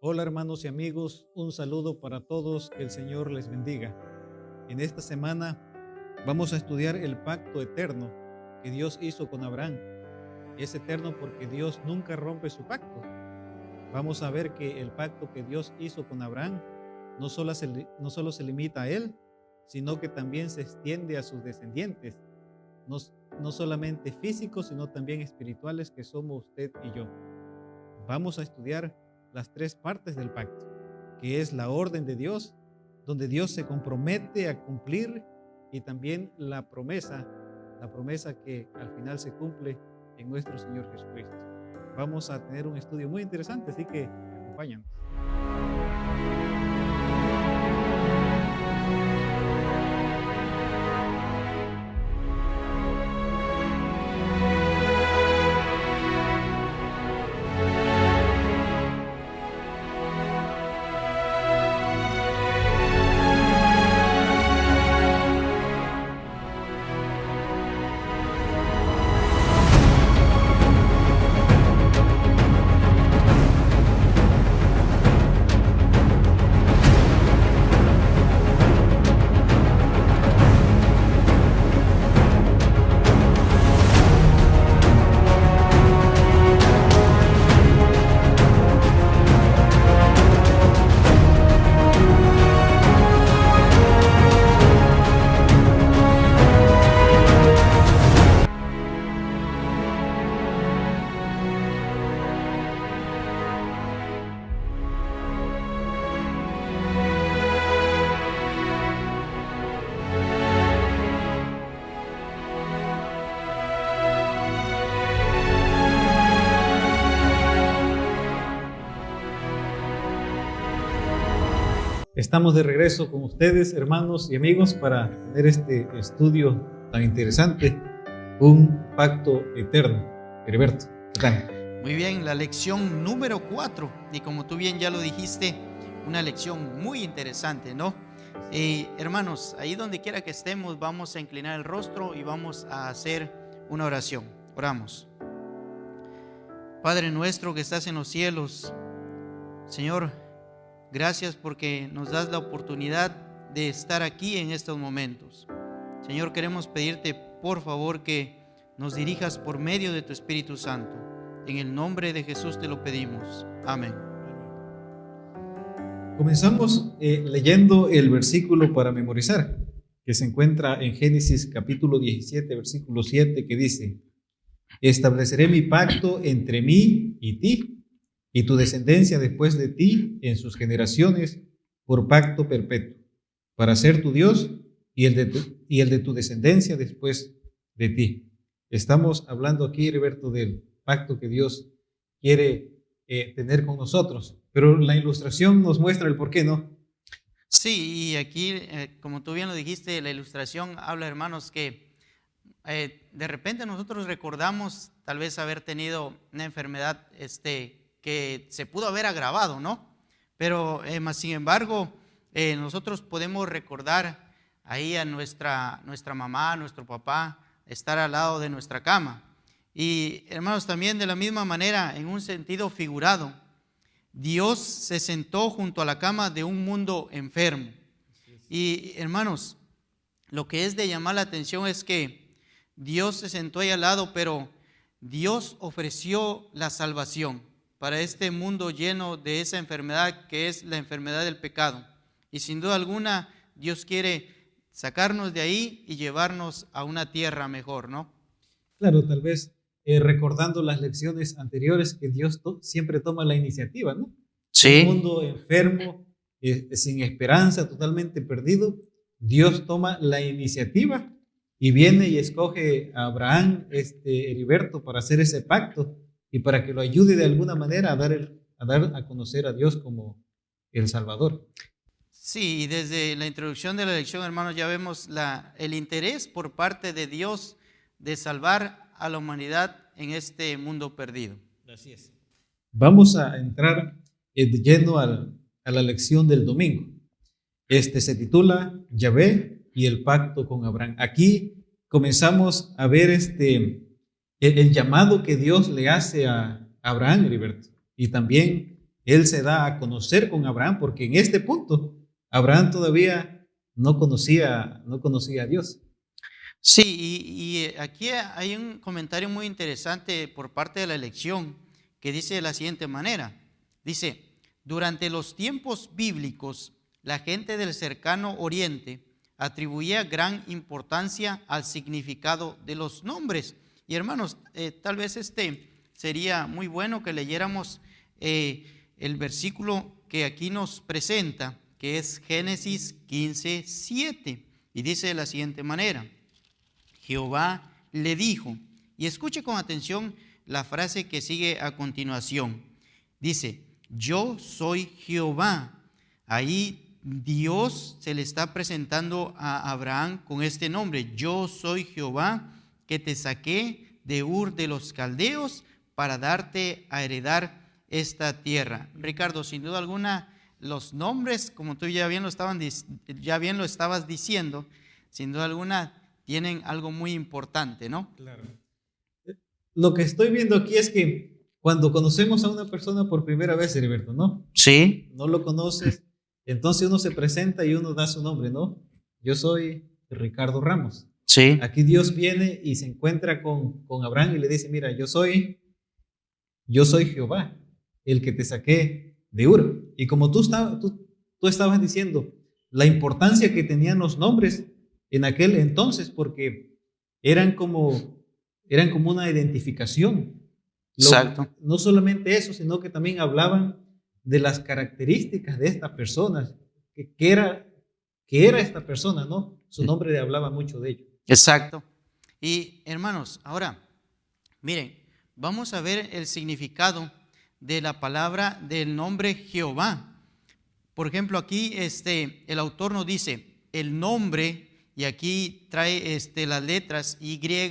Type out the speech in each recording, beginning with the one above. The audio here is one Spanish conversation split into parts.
Hola hermanos y amigos, un saludo para todos, que el Señor les bendiga. En esta semana vamos a estudiar el pacto eterno que Dios hizo con Abraham. Es eterno porque Dios nunca rompe su pacto. Vamos a ver que el pacto que Dios hizo con Abraham no solo se limita a él, sino que también se extiende a sus descendientes, no, no solamente físicos, sino también espirituales, que somos usted y yo. Vamos a estudiar las tres partes del pacto, que es la orden de Dios, donde Dios se compromete a cumplir, y también la promesa que al final se cumple en nuestro Señor Jesucristo. Vamos a tener un estudio muy interesante, así que acompáñanos. Estamos de regreso con ustedes, hermanos y amigos, para tener este estudio tan interesante, un pacto eterno. Heriberto, ¿qué tal? Muy bien, la lección número 4, y como tú bien ya lo dijiste, una lección muy interesante, ¿no? Hermanos, ahí donde quiera que estemos, vamos a inclinar el rostro y vamos a hacer una oración. Oramos. Padre nuestro que estás en los cielos, Señor, gracias porque nos das la oportunidad de estar aquí en estos momentos. Señor, queremos pedirte por favor que nos dirijas por medio de tu Espíritu Santo. En el nombre de Jesús te lo pedimos. Amén. Comenzamos leyendo el versículo para memorizar, que se encuentra en Génesis capítulo 17, versículo 7, que dice: estableceré mi pacto entre mí y ti, y tu descendencia después de ti en sus generaciones, por pacto perpetuo, para ser tu Dios y el de tu descendencia después de ti. Estamos hablando aquí, Heriberto, del pacto que Dios quiere tener con nosotros, pero la ilustración nos muestra el por qué, ¿no? Sí, y aquí, como tú bien lo dijiste, la ilustración habla, hermanos, que de repente nosotros recordamos tal vez haber tenido una enfermedad que se pudo haber agravado, ¿no? Pero sin embargo, nosotros podemos recordar ahí a nuestra mamá, a nuestro papá, estar al lado de nuestra cama. Y hermanos, también de la misma manera, en un sentido figurado, Dios se sentó junto a la cama de un mundo enfermo. Y hermanos, lo que es de llamar la atención es que Dios se sentó ahí al lado, pero Dios ofreció la salvación para este mundo lleno de esa enfermedad que es la enfermedad del pecado. Y sin duda alguna, Dios quiere sacarnos de ahí y llevarnos a una tierra mejor, ¿no? Claro, tal vez recordando las lecciones anteriores, que Dios siempre toma la iniciativa, ¿no? Sí. Un mundo enfermo, sin esperanza, totalmente perdido, Dios toma la iniciativa y viene y escoge a Abraham, Heriberto, para hacer ese pacto y para que lo ayude de alguna manera a dar a conocer a Dios como el Salvador. Sí, y desde la introducción de la lección, hermanos, ya vemos el interés por parte de Dios de salvar a la humanidad en este mundo perdido. Así es. Vamos a entrar lleno a la lección del domingo. Se titula Yahvé y el pacto con Abraham. Aquí comenzamos a ver el llamado que Dios le hace a Abraham, Heriberto, y también Él se da a conocer con Abraham, porque en este punto Abraham todavía no conocía a Dios. Sí, aquí hay un comentario muy interesante por parte de la elección que dice de la siguiente manera. Dice, durante los tiempos bíblicos, la gente del cercano oriente atribuía gran importancia al significado de los nombres. Y hermanos, tal vez sería muy bueno que leyéramos el versículo que aquí nos presenta, que es Génesis 15:7, y dice de la siguiente manera. Jehová le dijo, y escuche con atención la frase que sigue a continuación. Dice, yo soy Jehová. Ahí Dios se le está presentando a Abraham con este nombre. Yo soy Jehová que te saqué de Ur de los Caldeos para darte a heredar esta tierra. Ricardo, sin duda alguna, los nombres, como tú ya bien lo estabas diciendo, sin duda alguna, tienen algo muy importante, ¿no? Claro. Lo que estoy viendo aquí es que cuando conocemos a una persona por primera vez, Heriberto, ¿no? Sí. No lo conoces, entonces uno se presenta y uno da su nombre, ¿no? Yo soy Ricardo Ramos. Sí. Aquí Dios viene y se encuentra con Abraham y le dice, mira, yo soy Jehová, el que te saqué de Ur. Y como tú estabas diciendo, la importancia que tenían los nombres en aquel entonces, porque eran como una identificación. Exacto. No solamente eso, sino que también hablaban de las características de estas personas, que era esta persona, ¿no? Su nombre hablaba mucho de ello. Exacto. Y hermanos, ahora, miren, vamos a ver el significado de la palabra del nombre Jehová. Por ejemplo, aquí el autor nos dice el nombre, y aquí trae las letras YHWH.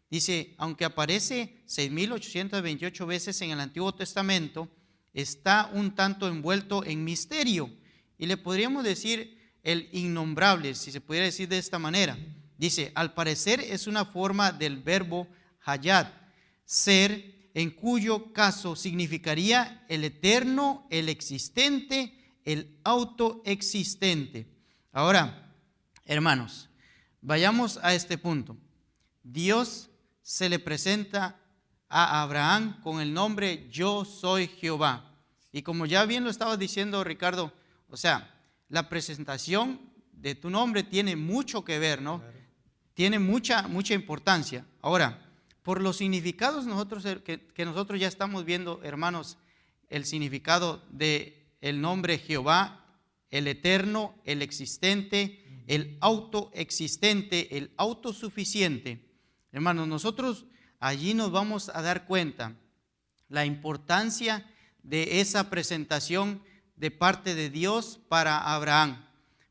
Dice, aunque aparece 6.828 veces en el Antiguo Testamento, está un tanto envuelto en misterio. Y le podríamos decir el innombrable, si se pudiera decir de esta manera. Dice, al parecer es una forma del verbo hayat, ser, en cuyo caso significaría el eterno, el existente, el autoexistente. Ahora, hermanos, vayamos a este punto. Dios se le presenta a Abraham con el nombre Yo soy Jehová. Y como ya bien lo estabas diciendo, Ricardo, o sea, la presentación de tu nombre tiene mucho que ver, ¿no? Claro. Tiene mucha importancia. Ahora, por los significados que nosotros ya estamos viendo, hermanos, el significado de el nombre Jehová, el eterno, el existente, el autoexistente, el autosuficiente. Hermanos, nosotros allí nos vamos a dar cuenta la importancia de esa presentación de parte de Dios para Abraham,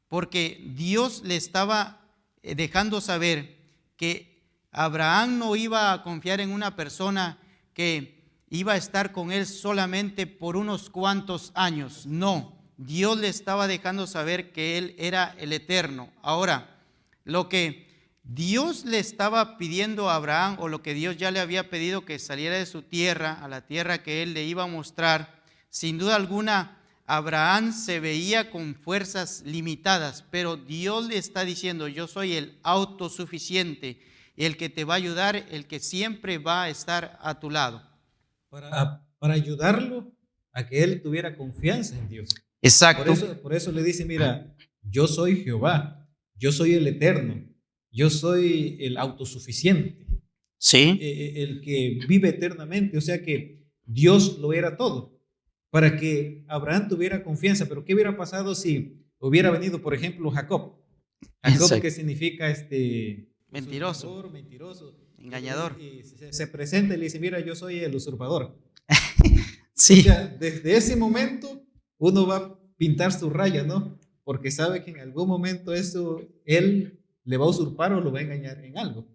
porque Dios le estaba dejando saber que Abraham no iba a confiar en una persona que iba a estar con él solamente por unos cuantos años. No, Dios le estaba dejando saber que él era el eterno. Ahora, lo que Dios le estaba pidiendo a Abraham, o lo que Dios ya le había pedido que saliera de su tierra, a la tierra que él le iba a mostrar, sin duda alguna, Abraham se veía con fuerzas limitadas, pero Dios le está diciendo, yo soy el autosuficiente, el que te va a ayudar, el que siempre va a estar a tu lado. Para ayudarlo a que él tuviera confianza en Dios. Exacto. Por eso le dice, mira, yo soy Jehová, yo soy el eterno, yo soy el autosuficiente. Sí. El que vive eternamente, o sea que Dios lo era todo. Para que Abraham tuviera confianza. Pero ¿qué hubiera pasado si hubiera venido, por ejemplo, Jacob? Jacob, que significa mentiroso, engañador. Y se presenta y le dice, mira, yo soy el usurpador. Sí. O sea, desde ese momento uno va a pintar su raya, ¿no? Porque sabe que en algún momento él le va a usurpar o lo va a engañar en algo.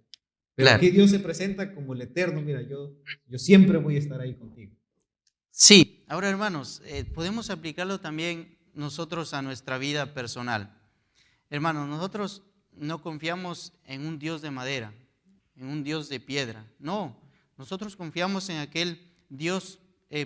Pero claro, aquí Dios se presenta como el eterno, mira, yo siempre voy a estar ahí contigo. Sí, ahora hermanos, podemos aplicarlo también nosotros a nuestra vida personal. Hermanos, nosotros no confiamos en un Dios de madera, en un Dios de piedra. No, nosotros confiamos en aquel Dios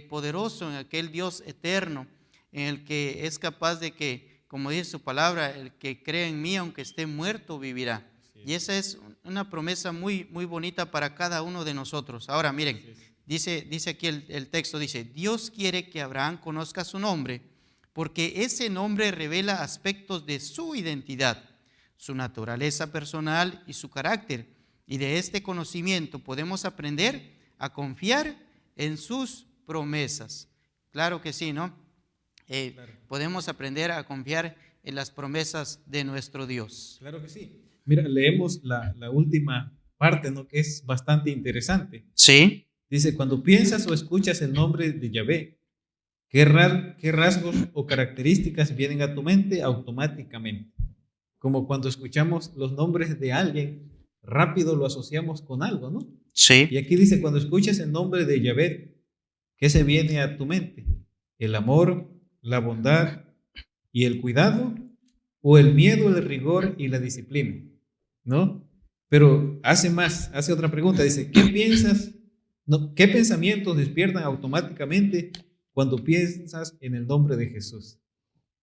poderoso, en aquel Dios eterno, en el que es capaz de que, como dice su palabra, el que cree en mí, aunque esté muerto, vivirá. Y esa es una promesa muy, muy bonita para cada uno de nosotros. Ahora, miren, dice aquí el texto, dice, Dios quiere que Abraham conozca su nombre, porque ese nombre revela aspectos de su identidad, su naturaleza personal y su carácter. Y de este conocimiento podemos aprender a confiar en sus promesas. Claro que sí, ¿no? Claro. Podemos aprender a confiar en las promesas de nuestro Dios. Claro que sí. Mira, leemos la última parte, ¿no? Que es bastante interesante. Sí. Dice, cuando piensas o escuchas el nombre de Yahvé, ¿qué rasgos o características vienen a tu mente automáticamente? Como cuando escuchamos los nombres de alguien, rápido lo asociamos con algo, ¿no? Sí. Y aquí dice, cuando escuchas el nombre de Yahvé, ¿qué se viene a tu mente? ¿El amor, la bondad y el cuidado? ¿O el miedo, el rigor y la disciplina? ¿No? Pero hace otra pregunta, dice, ¿qué piensas? No, ¿qué pensamientos despiertan automáticamente cuando piensas en el nombre de Jesús?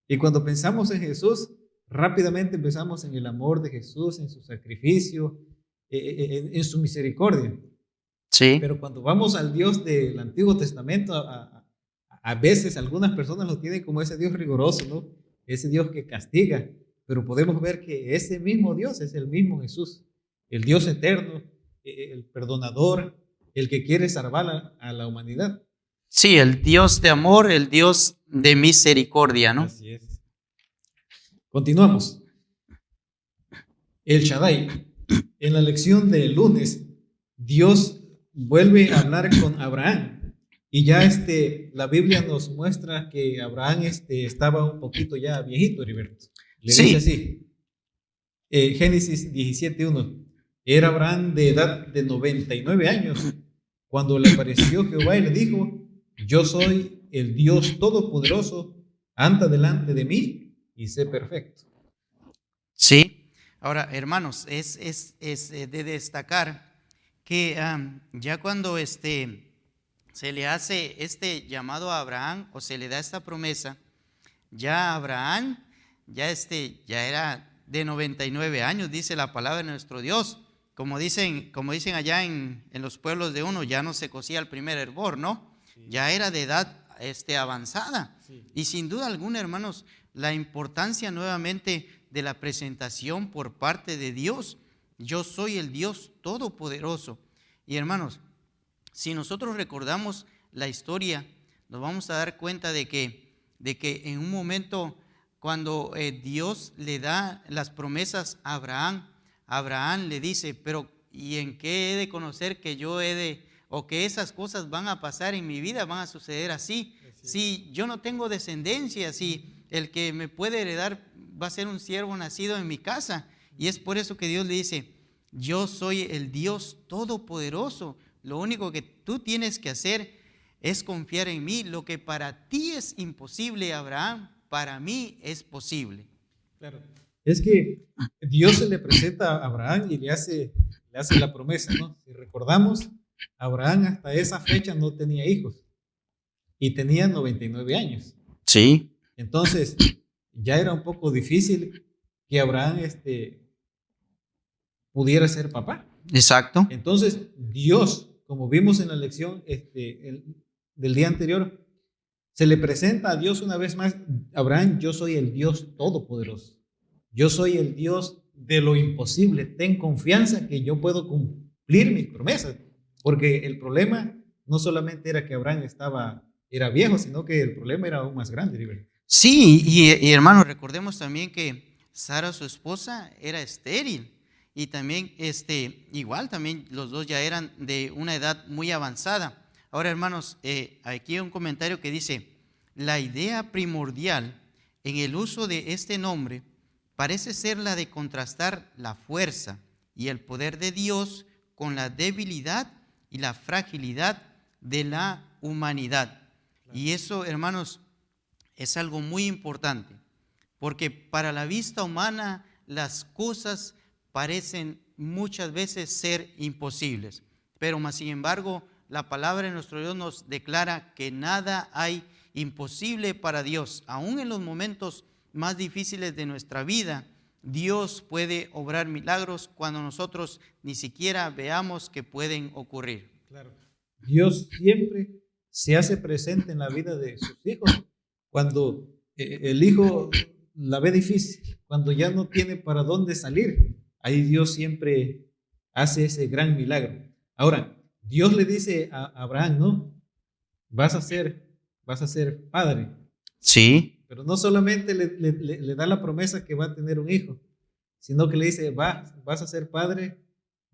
Y cuando pensamos en Jesús, rápidamente pensamos en el amor de Jesús, en su sacrificio, en su misericordia. Sí. Pero cuando vamos al Dios del Antiguo Testamento, a veces algunas personas lo tienen como ese Dios riguroso, ¿no? Ese Dios que castiga. Pero podemos ver que ese mismo Dios es el mismo Jesús, el Dios eterno, el perdonador, el que quiere salvar a la humanidad. Sí, el Dios de amor, el Dios de misericordia, ¿no? Así es. Continuamos. El Shaddai. En la lección del lunes, Dios vuelve a hablar con Abraham. Y ya la Biblia nos muestra que Abraham estaba un poquito ya viejito, Heriberto. Le dice así, Génesis 17:1, era Abraham de edad de 99 años cuando le apareció Jehová y le dijo, yo soy el Dios Todopoderoso, anda delante de mí y sé perfecto. Sí, ahora hermanos, es de destacar que ya cuando se le hace este llamado a Abraham o se le da esta promesa, ya Abraham ya era de 99 años, dice la palabra de nuestro Dios. Como dicen allá en los pueblos de uno, ya no se cosía el primer hervor, ¿no? Sí. Ya era de edad avanzada. Sí. Y sin duda alguna, hermanos, la importancia nuevamente de la presentación por parte de Dios. Yo soy el Dios Todopoderoso. Y hermanos, si nosotros recordamos la historia, nos vamos a dar cuenta de que en un momento cuando Dios le da las promesas a Abraham le dice, pero ¿y en qué he de conocer que o que esas cosas van a pasar en mi vida, van a suceder así? Si yo no tengo descendencia, si el que me puede heredar va a ser un siervo nacido en mi casa. Y es por eso que Dios le dice, yo soy el Dios Todopoderoso. Lo único que tú tienes que hacer es confiar en mí. Lo que para ti es imposible, Abraham, para mí es posible. Claro. Es que Dios se le presenta a Abraham y le hace la promesa, ¿no? Si recordamos, Abraham hasta esa fecha no tenía hijos y tenía 99 años. Sí. Entonces, ya era un poco difícil que Abraham pudiera ser papá. Exacto. Entonces, Dios, como vimos en la lección del día anterior, se le presenta a Dios una vez más, Abraham, yo soy el Dios Todopoderoso. Yo soy el Dios de lo imposible. Ten confianza que yo puedo cumplir mis promesas. Porque el problema no solamente era que Abraham era viejo, sino que el problema era aún más grande. ¿Verdad? Sí, y hermanos, recordemos también que Sara, su esposa, era estéril. Y también, igual también los dos ya eran de una edad muy avanzada. Ahora, hermanos, aquí hay un comentario que dice, la idea primordial en el uso de este nombre parece ser la de contrastar la fuerza y el poder de Dios con la debilidad y la fragilidad de la humanidad. Y eso, hermanos, es algo muy importante, porque para la vista humana las cosas parecen muchas veces ser imposibles, pero más sin embargo la palabra de nuestro Dios nos declara que nada hay imposible para Dios. Aún en los momentos más difíciles de nuestra vida, Dios puede obrar milagros cuando nosotros ni siquiera veamos que pueden ocurrir. Claro. Dios siempre se hace presente en la vida de sus hijos cuando el hijo la ve difícil, cuando ya no tiene para dónde salir. Ahí Dios siempre hace ese gran milagro. Ahora, Dios le dice a Abraham, ¿no? Vas a ser padre. Sí. Pero no solamente le da la promesa que va a tener un hijo, sino que le dice, vas a ser padre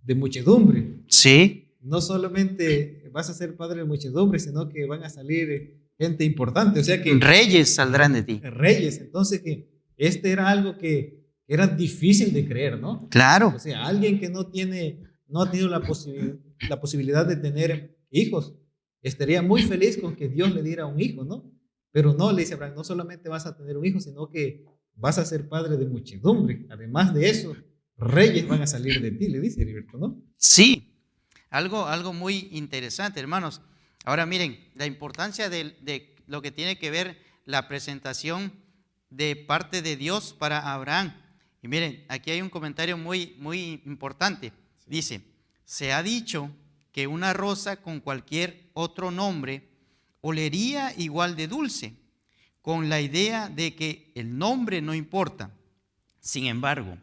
de muchedumbre. Sí. No solamente vas a ser padre de muchedumbre, sino que van a salir gente importante. O sea que reyes saldrán de ti. Reyes. Entonces que era algo que era difícil de creer, ¿no? Claro. O sea, alguien que no ha tenido la posibilidad de tener hijos, estaría muy feliz con que Dios le diera un hijo, ¿no? Pero no, le dice Abraham, no solamente vas a tener un hijo, sino que vas a ser padre de muchedumbre. Además de eso, reyes van a salir de ti, le dice Heriberto, ¿no? Sí, algo muy interesante, hermanos. Ahora miren, la importancia de lo que tiene que ver la presentación de parte de Dios para Abraham. Y miren, aquí hay un comentario muy importante. Dice, se ha dicho que una rosa con cualquier otro nombre olería igual de dulce, con la idea de que el nombre no importa. Sin embargo,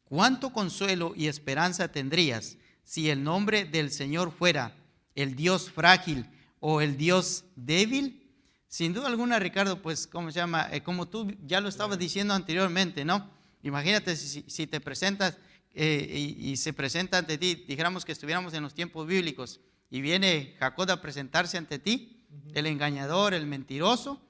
¿cuánto consuelo y esperanza tendrías si el nombre del Señor fuera el Dios frágil o el Dios débil? Sin duda alguna, Ricardo, pues, ¿cómo se llama? Como tú ya lo estabas diciendo anteriormente, ¿no? Imagínate si te presentas y se presenta ante ti, dijéramos que estuviéramos en los tiempos bíblicos y viene Jacob a presentarse ante ti, el engañador, el mentiroso,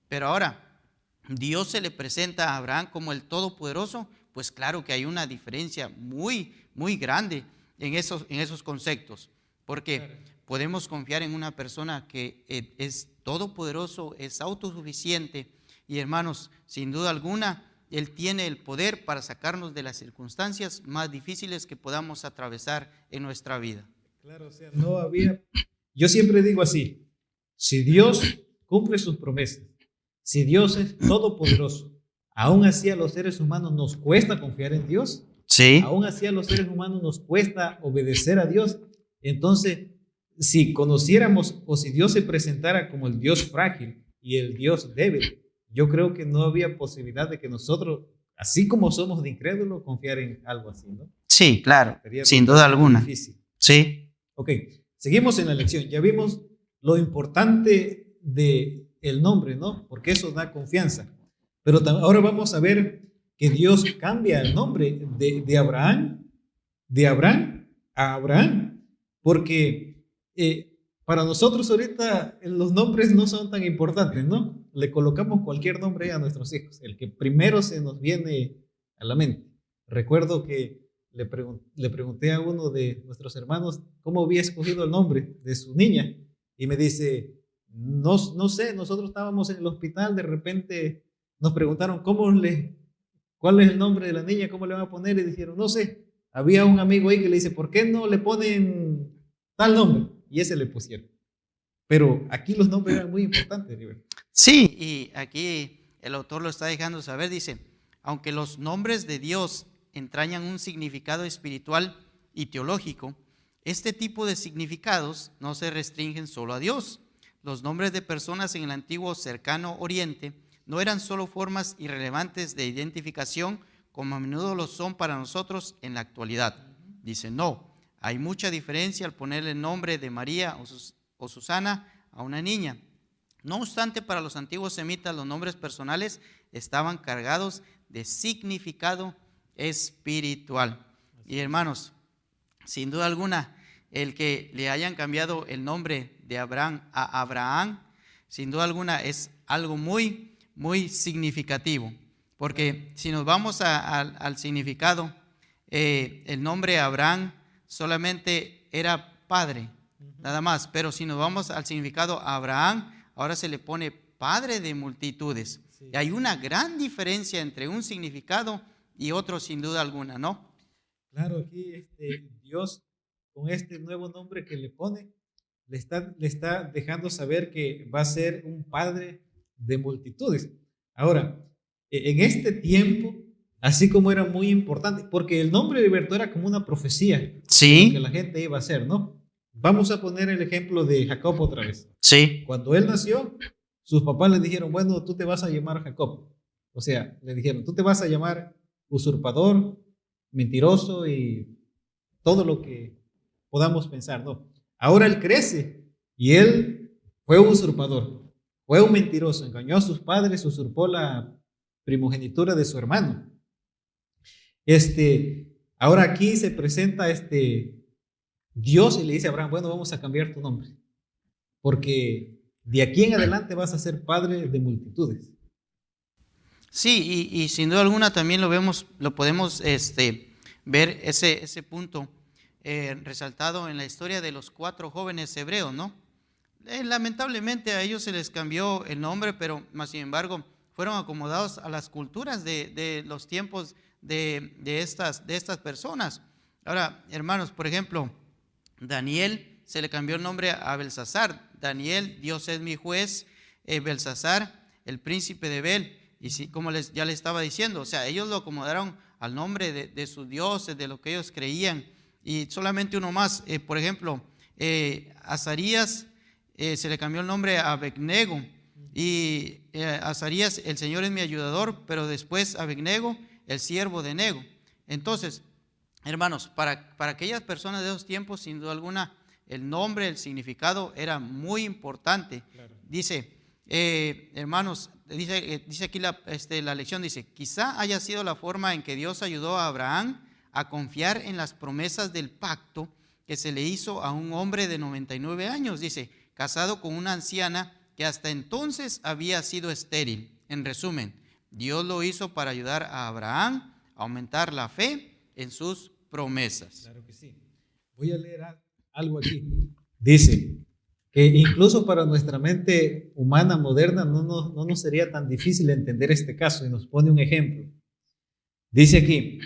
pero ahora Dios se le presenta a Abraham como el Todopoderoso, pues claro que hay una diferencia muy grande en esos conceptos, porque podemos confiar en una persona que es todopoderoso, es autosuficiente y, hermanos, sin duda alguna, Él tiene el poder para sacarnos de las circunstancias más difíciles que podamos atravesar en nuestra vida. Claro, o sea, no había... Yo siempre digo así, si Dios cumple sus promesas, si Dios es todopoderoso, aún así a los seres humanos nos cuesta confiar en Dios. Sí. Aún así a los seres humanos nos cuesta obedecer a Dios. Entonces, si conociéramos o si Dios se presentara como el Dios frágil y el Dios débil, yo creo que no había posibilidad de que nosotros, así como somos de incrédulos, confiar en algo así, ¿no? Sí, claro, Sería sin duda alguna. Difícil. Sí. Ok, seguimos en la lección. Ya vimos lo importante del nombre, ¿no? Porque eso da confianza. Pero ahora vamos a ver que Dios cambia el nombre de Abraham a Abraham, porque para nosotros ahorita los nombres no son tan importantes, ¿no? Le colocamos cualquier nombre a nuestros hijos, el que primero se nos viene a la mente. Recuerdo que le pregunté a uno de nuestros hermanos cómo había escogido el nombre de su niña y me dice, no sé, nosotros estábamos en el hospital, de repente nos preguntaron cuál es el nombre de la niña, cómo le van a poner, y dijeron, no sé, había un amigo ahí que le dice, ¿por qué no le ponen tal nombre? Y ese le pusieron. Pero aquí los nombres eran muy importantes, River. Sí, y aquí el autor lo está dejando saber, dice, aunque los nombres de Dios entrañan un significado espiritual y teológico, este tipo de significados no se restringen solo a Dios. Los nombres de personas en el antiguo cercano Oriente no eran solo formas irrelevantes de identificación, como a menudo lo son para nosotros en la actualidad. Dice, no, hay mucha diferencia al ponerle el nombre de María o Susana a una niña. No obstante, para los antiguos semitas, los nombres personales estaban cargados de significado espiritual. Y hermanos, sin duda alguna, el que le hayan cambiado el nombre de Abraham a Abraham, sin duda alguna es algo muy significativo, porque si nos vamos al significado, el nombre Abraham solamente era padre, nada más, pero si nos vamos al significado Abraham, ahora se le pone padre de multitudes. Sí. Y hay una gran diferencia entre un significado y otro, sin duda alguna, ¿no? Claro, aquí Dios, con este nuevo nombre que le pone, le está dejando saber que va a ser un padre de multitudes. Ahora, en este tiempo, así como era muy importante, porque el nombre de Heriberto era como una profecía de lo que Sí, la gente iba a hacer, ¿no? Vamos a poner el ejemplo de Jacob otra vez. sí, Cuando él nació, sus papás le dijeron, bueno, tú te vas a llamar Jacob. O sea, le dijeron, tú te vas a llamar usurpador, mentiroso y todo lo que podamos pensar, ¿no? Ahora él crece y él fue un usurpador, fue un mentiroso, engañó a sus padres, usurpó la primogenitura de su hermano. Ahora aquí se presenta Dios y le dice a Abraham, bueno, vamos a cambiar tu nombre, porque de aquí en adelante vas a ser padre de multitudes. sí, y sin duda alguna también lo podemos ver ese punto resaltado en la historia de los 4 jóvenes hebreos, ¿no? Lamentablemente a ellos se les cambió el nombre, pero más sin embargo fueron acomodados a las culturas de los tiempos de estas personas. Ahora, hermanos, por ejemplo, Daniel se le cambió el nombre a Belsasar. Daniel, Dios es mi juez. Belsasar, el príncipe de Bel. Y sí, como ya les estaba diciendo, o sea, ellos lo acomodaron al nombre de sus dioses, de lo que ellos creían. Y solamente uno más, por ejemplo, Azarías se le cambió el nombre a Abednego. Y Azarías, el Señor es mi ayudador, pero después Abednego, el siervo de Nego. Entonces, hermanos, para aquellas personas de esos tiempos, sin duda alguna, el nombre, el significado era muy importante. Claro. Dice, hermanos, dice aquí la lección, dice, quizá haya sido la forma en que Dios ayudó a Abraham a confiar en las promesas del pacto que se le hizo a un hombre de 99 años, dice, casado con una anciana que hasta entonces había sido estéril. En resumen, Dios lo hizo para ayudar a Abraham a aumentar la fe en sus promesas. Claro que sí. Voy a leer algo aquí. Dice que incluso para nuestra mente humana moderna no nos sería tan difícil entender este caso, y nos pone un ejemplo. Dice aquí,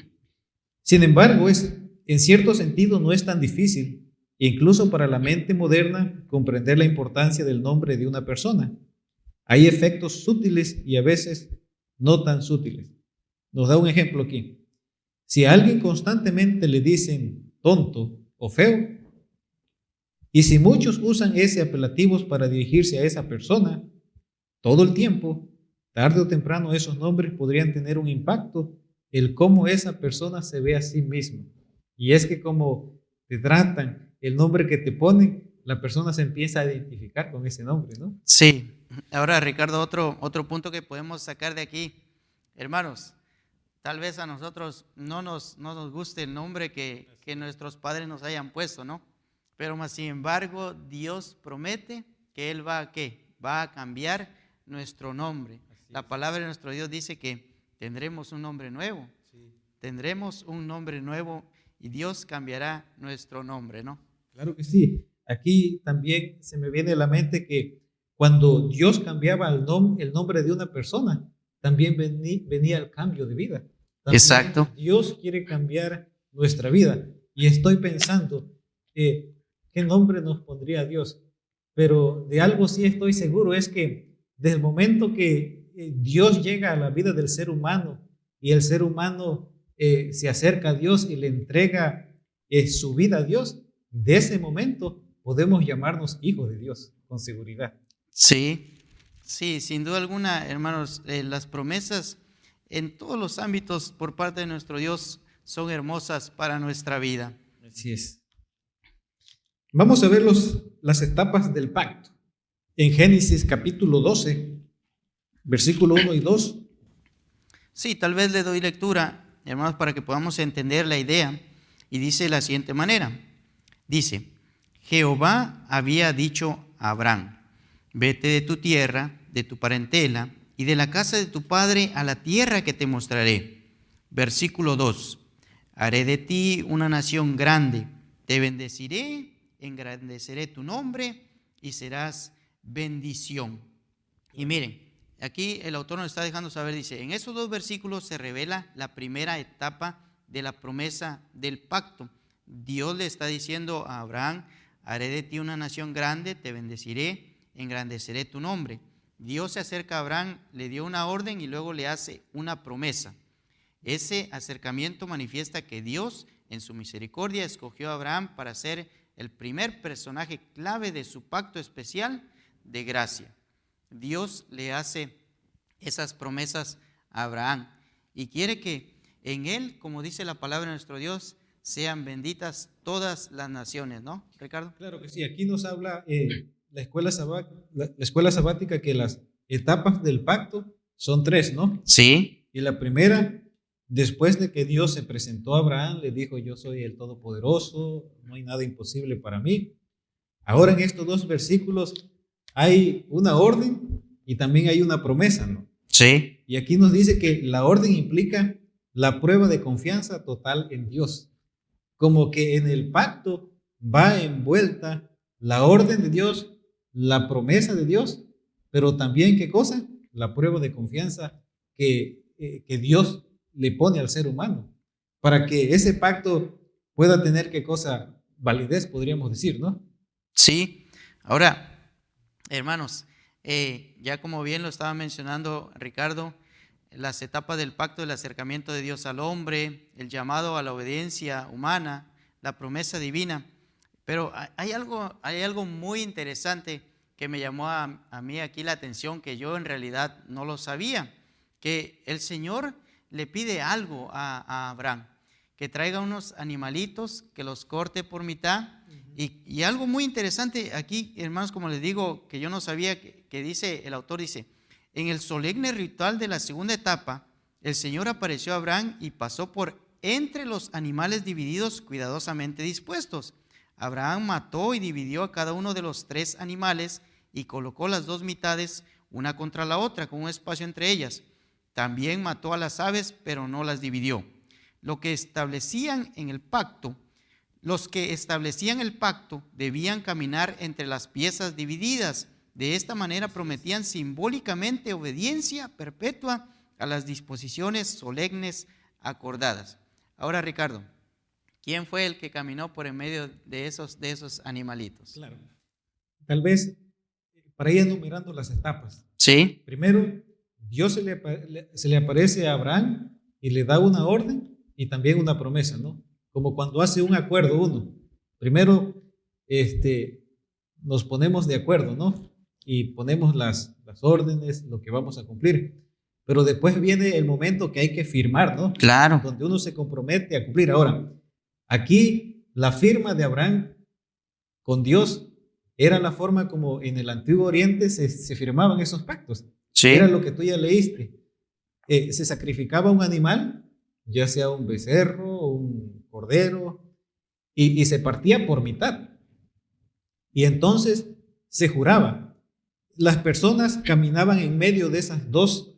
sin embargo, en cierto sentido no es tan difícil, incluso para la mente moderna, comprender la importancia del nombre de una persona. Hay efectos sutiles y a veces no tan sutiles. Nos da un ejemplo aquí. Si a alguien constantemente le dicen tonto o feo, y si muchos usan ese apelativo para dirigirse a esa persona todo el tiempo, tarde o temprano esos nombres podrían tener un impacto en cómo esa persona se ve a sí misma. Y es que como te tratan, el nombre que te ponen, la persona se empieza a identificar con ese nombre, ¿no? Sí. Ahora, Ricardo, otro punto que podemos sacar de aquí, hermanos, tal vez a nosotros no nos guste el nombre que nuestros padres nos hayan puesto, ¿no? Pero más sin embargo, Dios promete que Él va a cambiar nuestro nombre. La palabra de nuestro Dios dice que tendremos un nombre nuevo. Sí. Tendremos un nombre nuevo y Dios cambiará nuestro nombre, ¿no? Claro que sí. Aquí también se me viene a la mente que cuando Dios cambiaba el nombre de una persona, también venía el cambio de vida. También exacto. Dios quiere cambiar nuestra vida. Y estoy pensando, ¿qué nombre nos pondría Dios? Pero de algo sí estoy seguro, es que desde el momento que Dios llega a la vida del ser humano y el ser humano se acerca a Dios y le entrega su vida a Dios, de ese momento podemos llamarnos hijos de Dios con seguridad. Sí, sí, sin duda alguna, hermanos, las promesas en todos los ámbitos por parte de nuestro Dios son hermosas para nuestra vida. Así es. Vamos a ver las etapas del pacto. En Génesis capítulo 12, versículo 1 y 2. Sí, tal vez le doy lectura, hermanos, para que podamos entender la idea. Y dice de la siguiente manera. Dice, Jehová había dicho a Abraham, vete de tu tierra, de tu parentela y de la casa de tu padre a la tierra que te mostraré. Versículo 2, haré de ti una nación grande, te bendeciré, engrandeceré tu nombre y serás bendición. Y miren, aquí el autor nos está dejando saber, dice, en esos 2 versículos se revela la primera etapa de la promesa del pacto. Dios le está diciendo a Abraham, haré de ti una nación grande, te bendeciré, engrandeceré tu nombre. Dios se acerca a Abraham, le dio una orden y luego le hace una promesa. Ese acercamiento manifiesta que Dios, en su misericordia, escogió a Abraham para ser el primer personaje clave de su pacto especial de gracia. Dios le hace esas promesas a Abraham y quiere que en él, como dice la palabra de nuestro Dios, sean benditas todas las naciones, ¿no, Ricardo? Claro que sí, aquí nos habla la escuela sabática que las etapas del pacto son tres, ¿no? Sí. Y la primera, después de que Dios se presentó a Abraham, le dijo: yo soy el Todopoderoso, no hay nada imposible para mí. Ahora en estos dos versículos hay una orden y también hay una promesa, ¿no? Sí. Y aquí nos dice que la orden implica la prueba de confianza total en Dios. Como que en el pacto va envuelta la orden de Dios, la promesa de Dios, pero también, ¿qué cosa? La prueba de confianza que Dios le pone al ser humano, para que ese pacto pueda tener, ¿qué cosa? Validez, podríamos decir, ¿no? Sí. Ahora, hermanos, ya como bien lo estaba mencionando Ricardo, las etapas del pacto del acercamiento de Dios al hombre, el llamado a la obediencia humana, la promesa divina. Pero hay algo muy interesante que me llamó a mí aquí la atención, que yo en realidad no lo sabía, que el Señor le pide algo a Abraham, que traiga unos animalitos, que los corte por mitad. Y algo muy interesante aquí, hermanos, como les digo, que yo no sabía, que dice, el autor dice: en el solemne ritual de la segunda etapa, el Señor apareció a Abraham y pasó por entre los animales divididos cuidadosamente dispuestos. Abraham mató y dividió a cada uno de los tres animales y colocó las dos mitades una contra la otra, con un espacio entre ellas. También mató a las aves, pero no las dividió. Los que establecían el pacto debían caminar entre las piezas divididas. De esta manera prometían simbólicamente obediencia perpetua a las disposiciones solemnes acordadas. Ahora, Ricardo, ¿quién fue el que caminó por en medio de esos animalitos? Claro. Tal vez para ir enumerando las etapas. Sí. Primero, Dios se le aparece a Abraham y le da una orden y también una promesa, ¿no? Como cuando hace un acuerdo uno. Primero, nos ponemos de acuerdo, ¿no? Y ponemos las órdenes, lo que vamos a cumplir. Pero después viene el momento que hay que firmar, ¿no? Claro. Donde uno se compromete a cumplir. Ahora, aquí la firma de Abraham con Dios era la forma como en el Antiguo Oriente se firmaban esos pactos. Sí. Era lo que tú ya leíste. Se sacrificaba un animal, ya sea un becerro o un cordero, y se partía por mitad. Y entonces se juraba. Las personas caminaban en medio de esas dos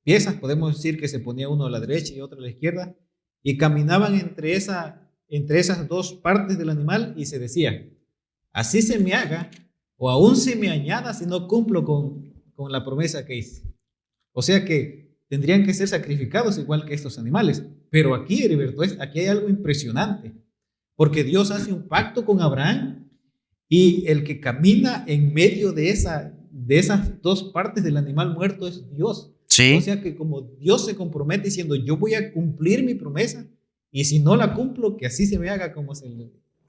piezas, podemos decir que se ponía uno a la derecha y otro a la izquierda, y caminaban entre esas dos partes del animal y se decía: así se me haga o aún se me añada si no cumplo con la promesa que hice. O sea que tendrían que ser sacrificados igual que estos animales. Pero aquí, Heriberto, aquí hay algo impresionante, porque Dios hace un pacto con Abraham y el que camina en medio de esas dos partes del animal muerto es Dios. Sí. O sea que como Dios se compromete diciendo: yo voy a cumplir mi promesa, y si no la cumplo, que así se me haga como se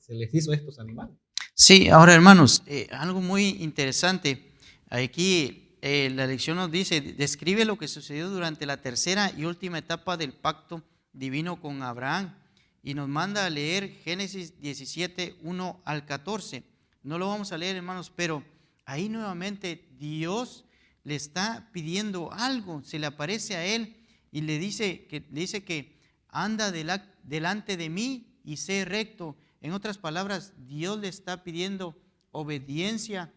les hizo a estos animales. Sí, ahora, hermanos, algo muy interesante. Aquí la lección nos dice, describe lo que sucedió durante la tercera y última etapa del pacto divino con Abraham, y nos manda a leer Génesis 17, 1 al 14. No lo vamos a leer, hermanos, pero ahí nuevamente Dios le está pidiendo algo, se le aparece a él y le dice que anda delante de mí y sé recto. En otras palabras, Dios le está pidiendo obediencia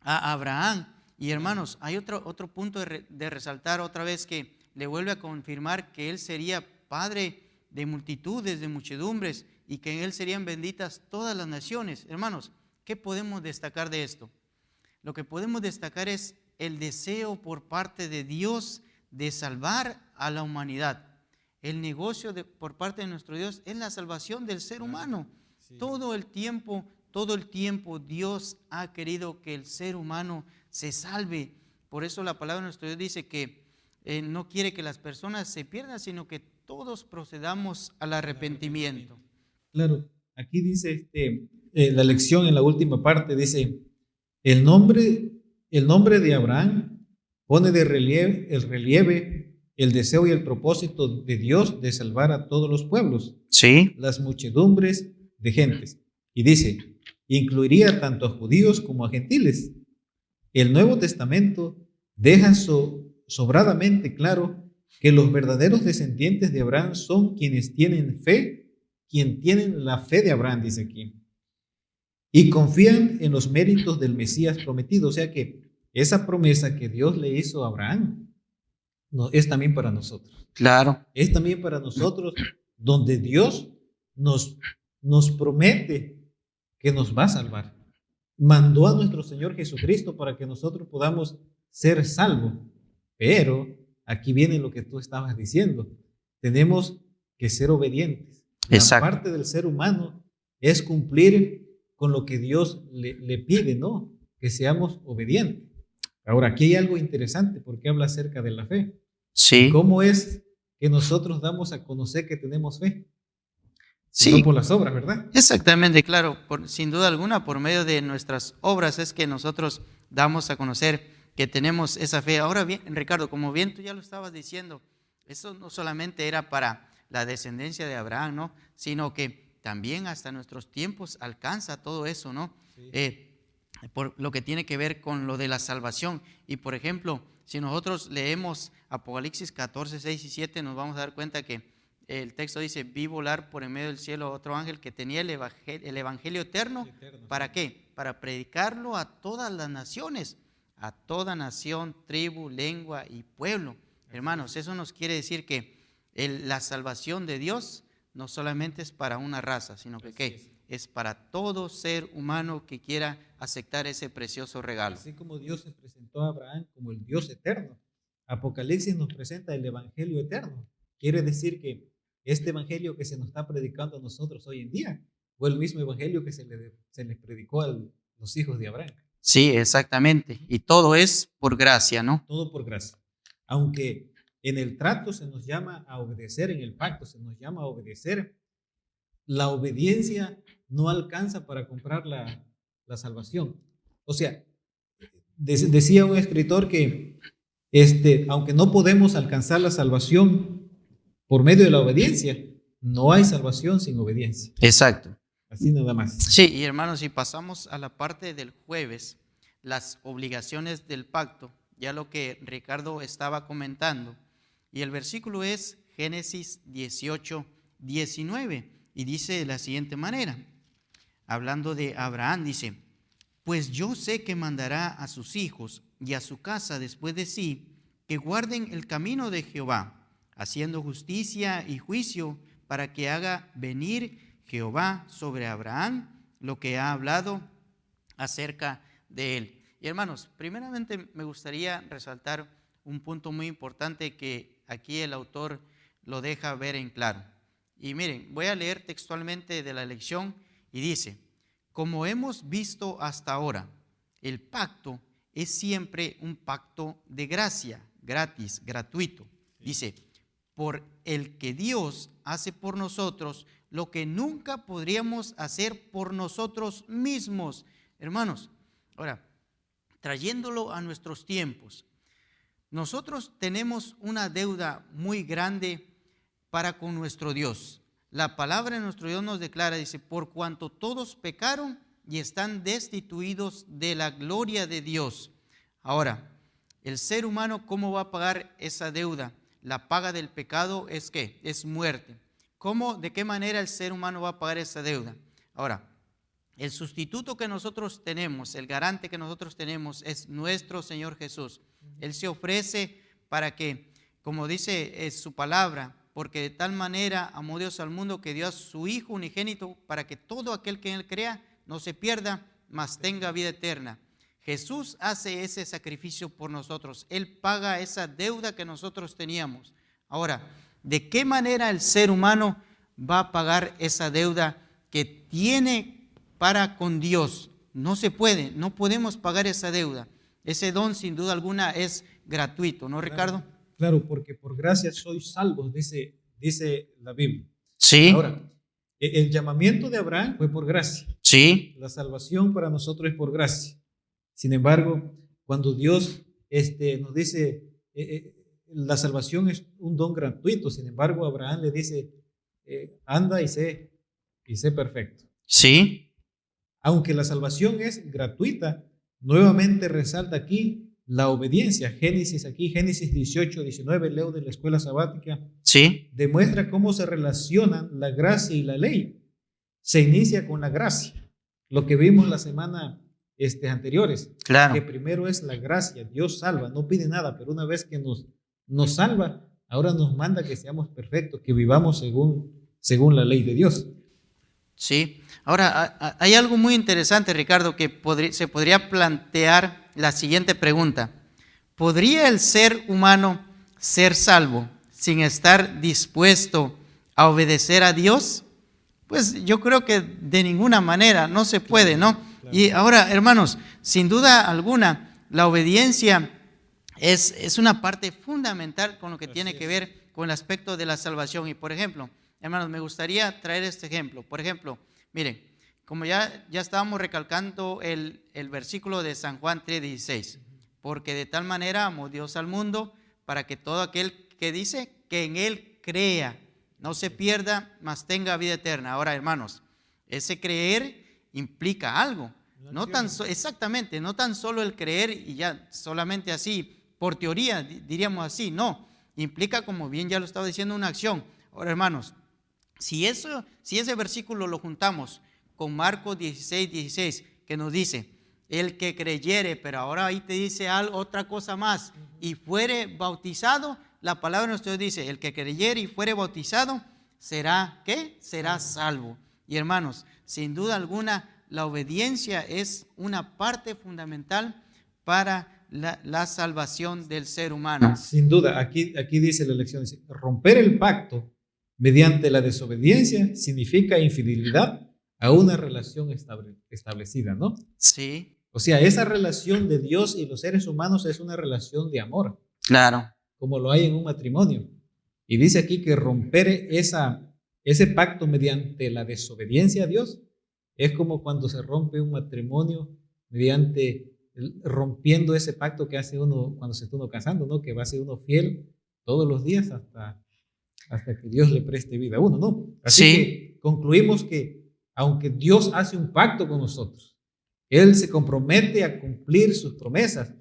a Abraham. Y hermanos, hay otro punto de resaltar otra vez, que le vuelve a confirmar que él sería padre de multitudes, de muchedumbres, y que en él serían benditas todas las naciones. Hermanos, ¿qué podemos destacar de esto? Lo que podemos destacar es el deseo por parte de Dios de salvar a la humanidad. El negocio por parte de nuestro Dios es la salvación del ser humano. Todo el tiempo Dios ha querido que el ser humano se salve. Por eso la palabra de nuestro Dios dice que no quiere que las personas se pierdan, sino que todos procedamos al arrepentimiento. Claro, aquí dice la lección en la última parte, dice, el nombre de Abraham pone de relieve el deseo y el propósito de Dios de salvar a todos los pueblos, Sí. las muchedumbres de gentes. Y dice, incluiría tanto a judíos como a gentiles. El Nuevo Testamento deja sobradamente claro que los verdaderos descendientes de Abraham son quienes tienen la fe de Abraham, dice aquí, y confían en los méritos del Mesías prometido. O sea que esa promesa que Dios le hizo a Abraham es también para nosotros. Claro. Es también para nosotros, donde Dios nos promete que nos va a salvar. Mandó a nuestro Señor Jesucristo para que nosotros podamos ser salvos. Pero aquí viene lo que tú estabas diciendo. Tenemos que ser obedientes. Exacto. La parte del ser humano es cumplir con lo que Dios le pide, ¿no? Que seamos obedientes. Ahora, aquí hay algo interesante porque habla acerca de la fe. Sí. ¿Cómo es que nosotros damos a conocer que tenemos fe? Sí. No por las obras, ¿verdad? Exactamente, claro. Sin duda alguna, por medio de nuestras obras es que nosotros damos a conocer que tenemos esa fe. Ahora bien, Ricardo, como bien tú ya lo estabas diciendo, eso no solamente era para la descendencia de Abraham, ¿no? Sino que también hasta nuestros tiempos alcanza todo eso, ¿no? Sí. Por lo que tiene que ver con lo de la salvación. Y por ejemplo, si nosotros leemos Apocalipsis 14, 6 y 7, nos vamos a dar cuenta que el texto dice, vi volar por en medio del cielo otro ángel que tenía el evangelio eterno. ¿Para qué? Para predicarlo a todas las naciones, a toda nación, tribu, lengua y pueblo. Hermanos, eso nos quiere decir que la salvación de Dios no solamente es para una raza, sino que ¿qué? Es para todo ser humano que quiera aceptar ese precioso regalo. Así como Dios se presentó a Abraham como el Dios eterno, Apocalipsis nos presenta el evangelio eterno. Quiere decir que este evangelio que se nos está predicando a nosotros hoy en día fue el mismo evangelio que se les predicó a los hijos de Abraham. Sí, exactamente. Y todo es por gracia, ¿no? Todo por gracia. Aunque en el trato se nos llama a obedecer, en el pacto se nos llama a obedecer, la obediencia no alcanza para comprar la salvación. O sea, decía un escritor que aunque no podemos alcanzar la salvación por medio de la obediencia, no hay salvación sin obediencia. Exacto. Así nada más. Sí, y hermanos, si pasamos a la parte del jueves, las obligaciones del pacto, ya lo que Ricardo estaba comentando, y el versículo es Génesis 18, 19, y dice de la siguiente manera, hablando de Abraham, dice, pues yo sé que mandará a sus hijos y a su casa después de sí, que guarden el camino de Jehová, haciendo justicia y juicio, para que haga venir Jehová sobre Abraham lo que ha hablado acerca de él. Y hermanos, primeramente me gustaría resaltar un punto muy importante que aquí el autor lo deja ver en claro. Y miren, voy a leer textualmente de la lección y dice, como hemos visto hasta ahora, el pacto es siempre un pacto de gracia, gratis, gratuito. Dice, por el que Dios hace por nosotros lo que nunca podríamos hacer por nosotros mismos. Hermanos, ahora, trayéndolo a nuestros tiempos, nosotros tenemos una deuda muy grande para con nuestro Dios. La palabra de nuestro Dios nos declara, dice, por cuanto todos pecaron y están destituidos de la gloria de Dios. Ahora, el ser humano, ¿cómo va a pagar esa deuda? La paga del pecado es ¿qué? Es muerte. ¿Cómo, de qué manera el ser humano va a pagar esa deuda? Ahora, el sustituto que nosotros tenemos, el garante que nosotros tenemos es nuestro Señor Jesús. Él se ofrece para que, como dice su palabra, porque de tal manera amó Dios al mundo que dio a su Hijo unigénito para que todo aquel que en Él crea no se pierda, mas tenga vida eterna. Jesús hace ese sacrificio por nosotros. Él paga esa deuda que nosotros teníamos. Ahora, ¿de qué manera el ser humano va a pagar esa deuda que tiene para con Dios. No se puede, no podemos pagar esa deuda. Ese don sin duda alguna es gratuito, ¿no, Ricardo? Claro, porque por gracia sois salvos, dice la Biblia. Sí. Ahora, el llamamiento de Abraham fue por gracia. Sí. La salvación para nosotros es por gracia. Sin embargo, cuando Dios nos dice, la salvación es un don gratuito, sin embargo, Abraham le dice, anda y sé perfecto. Sí. Aunque la salvación es gratuita, nuevamente resalta aquí la obediencia. Génesis 18, 19, leo de la escuela sabática. Sí. Demuestra cómo se relacionan la gracia y la ley. Se inicia con la gracia, lo que vimos la semana anteriores. Claro. Que primero es la gracia, Dios salva, no pide nada, pero una vez que nos salva, ahora nos manda que seamos perfectos, que vivamos según la ley de Dios. Sí. Ahora, hay algo muy interesante, Ricardo, que se podría plantear la siguiente pregunta. ¿Podría el ser humano ser salvo sin estar dispuesto a obedecer a Dios? Pues yo creo que de ninguna manera, no se puede, ¿no? Claro. Y ahora, hermanos, sin duda alguna, la obediencia es una parte fundamental con lo que tiene que ver con el aspecto de la salvación. Y por ejemplo, hermanos, me gustaría traer este ejemplo. Por ejemplo, miren, como ya estábamos recalcando el versículo de San Juan 3:16, porque de tal manera amó Dios al mundo para que todo aquel que dice que en Él crea, no se pierda, mas tenga vida eterna. Ahora, hermanos, ese creer implica algo. Exactamente, no tan solo el creer y ya solamente así, por teoría, diríamos así, no. Implica, como bien ya lo estaba diciendo, una acción. Ahora, hermanos, si ese versículo lo juntamos con Marcos 16:16, que nos dice, el que creyere, pero ahora ahí te dice otra cosa más, y fuere bautizado, la palabra de nuestro Dios dice, el que creyere y fuere bautizado, será, ¿qué? Será salvo. Y hermanos, sin duda alguna, la obediencia es una parte fundamental para la salvación del ser humano. Sin duda, aquí dice la lección, dice, romper el pacto mediante la desobediencia significa infidelidad a una relación establecida, ¿no? Sí. O sea, esa relación de Dios y los seres humanos es una relación de amor. Claro. Como lo hay en un matrimonio. Y dice aquí que romper ese pacto mediante la desobediencia a Dios es como cuando se rompe un matrimonio mediante rompiendo ese pacto que hace uno cuando se está uno casando, ¿no? Que va a ser uno fiel todos los días hasta que Dios le preste vida a uno, ¿no? Así sí. Que concluimos que aunque Dios hace un pacto con nosotros, Él se compromete a cumplir sus promesas,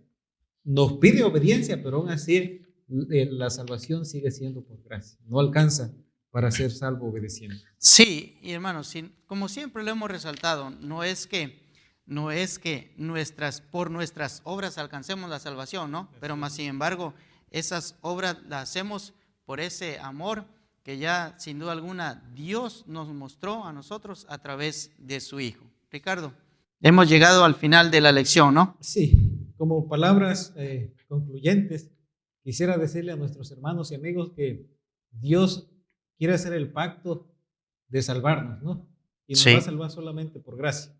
nos pide obediencia, pero aún así la salvación sigue siendo por gracia, no alcanza para ser salvo obedeciendo. Sí, y hermanos, como siempre lo hemos resaltado, no es que por nuestras obras alcancemos la salvación, ¿no? Pero más sin embargo, esas obras las hacemos por ese amor que ya sin duda alguna Dios nos mostró a nosotros a través de su Hijo. Ricardo, hemos llegado al final de la lección, ¿no? Sí, como palabras concluyentes, quisiera decirle a nuestros hermanos y amigos que Dios quiere hacer el pacto de salvarnos, ¿no? Y nos va a salvar solamente por gracia,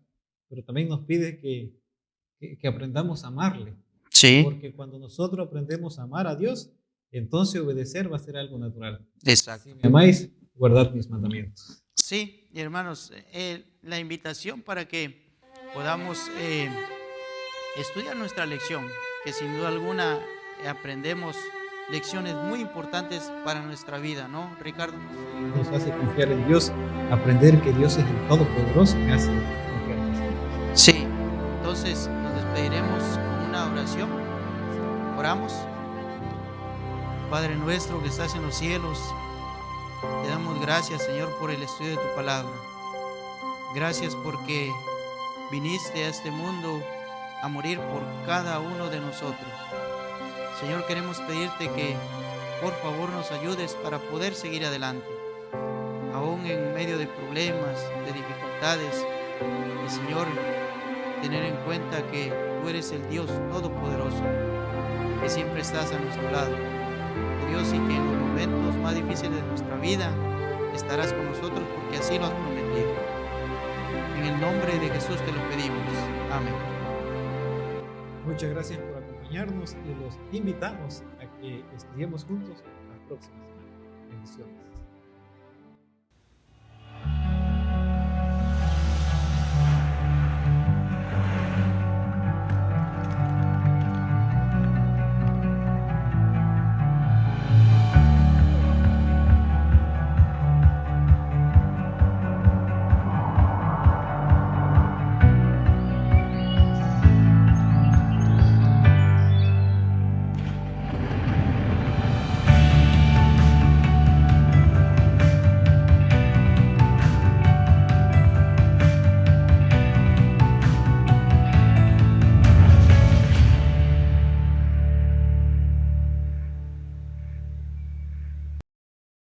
pero también nos pide que aprendamos a amarle. Sí. Porque cuando nosotros aprendemos a amar a Dios, entonces obedecer va a ser algo natural. Exacto. Si me amáis, guardad mis mandamientos. Sí, y hermanos, la invitación para que podamos estudiar nuestra lección, que sin duda alguna aprendemos lecciones muy importantes para nuestra vida, ¿no, Ricardo? Nos hace confiar en Dios, aprender que Dios es el Todopoderoso, me hace confiar en Dios. Sí, entonces nos despediremos con una oración. Oramos. Padre nuestro que estás en los cielos, te damos gracias, Señor, por el estudio de tu palabra. Gracias porque viniste a este mundo a morir por cada uno de nosotros. Señor, queremos pedirte que por favor nos ayudes para poder seguir adelante, aún en medio de problemas, de dificultades. Y Señor, tener en cuenta que tú eres el Dios Todopoderoso, que siempre estás a nuestro lado. Dios, y que en los momentos más difíciles de nuestra vida estarás con nosotros porque así lo has prometido. En el nombre de Jesús te lo pedimos. Amén. Muchas gracias por acompañarnos y los invitamos a que estudiemos juntos la próxima semana. Bendiciones.